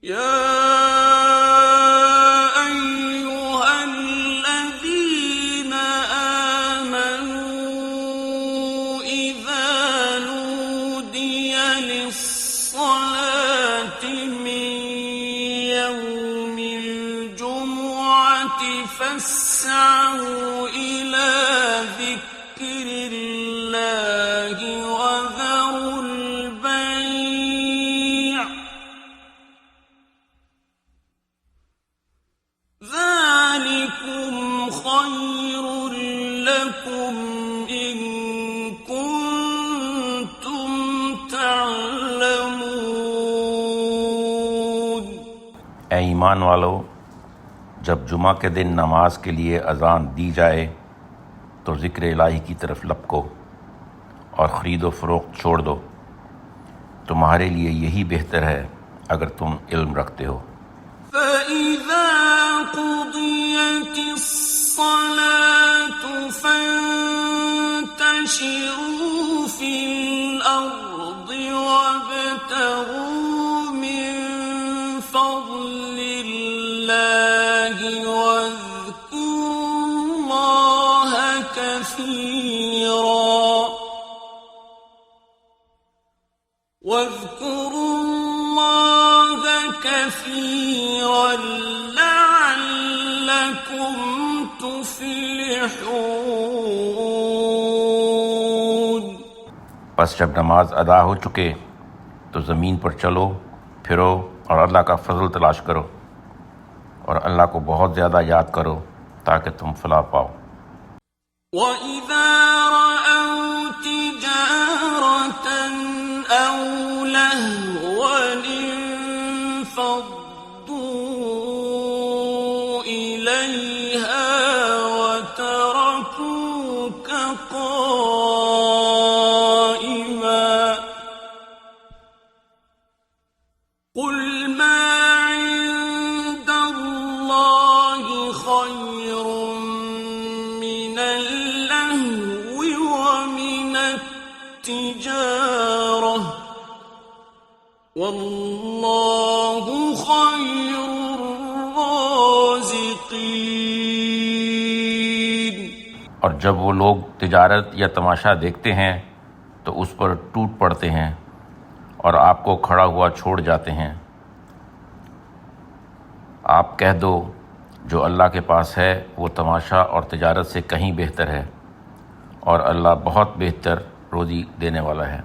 या अय्युहल्लज़ीन आमनू इज़ा नूदिया लिस्सलाति मिन यौमिल जुमुअति फस्अऊ इला ज़िक्रिल्लाहि वज़रुल बैअ ذلكم خير لكم إن كنتم تعلمون। ऐ ईमान वालो, जब जुमा के दिन नमाज के लिए अज़ान दी जाए तो ज़िक्र इलाही की तरफ लपको और ख़रीद व फ़रोख्त छोड़ दो। तुम्हारे लिए यही बेहतर है अगर तुम इल्म रखते हो। فإذا قضيت الصلاة فانتشروا في الأرض وابتغوا من فضل الله واذكروا الله كثيرا لعلكم تفلحون। बस जब नमाज अदा हो चुके तो ज़मीन पर चलो फिरो और अल्लाह का फ़ज़ल तलाश करो और अल्लाह को बहुत ज़्यादा याद करो ताकि तुम फलाह पाओ। وَإِذَا رَأَوْا تِجَارَةً أَوْ لَهْوًا انفَضُّوا إِلَيْهَا وَتَرَكُوكَ قَائِمًا قُلْ مَا عِندَ اللَّهِ خَيْرٌ مِّنَ اللَّهْوِ وَمِنَ التِّجَارَةِ وَاللَّهُ خَيْرُ الرَّازِقِينَ। और जब वो लोग तिजारत या तमाशा देखते हैं तो उस पर टूट पड़ते हैं और आपको खड़ा हुआ छोड़ जाते हैं। आप कह दो जो अल्लाह के पास है वो तमाशा और तिजारत से कहीं बेहतर है और अल्लाह बहुत बेहतर रोज़ी देने वाला है।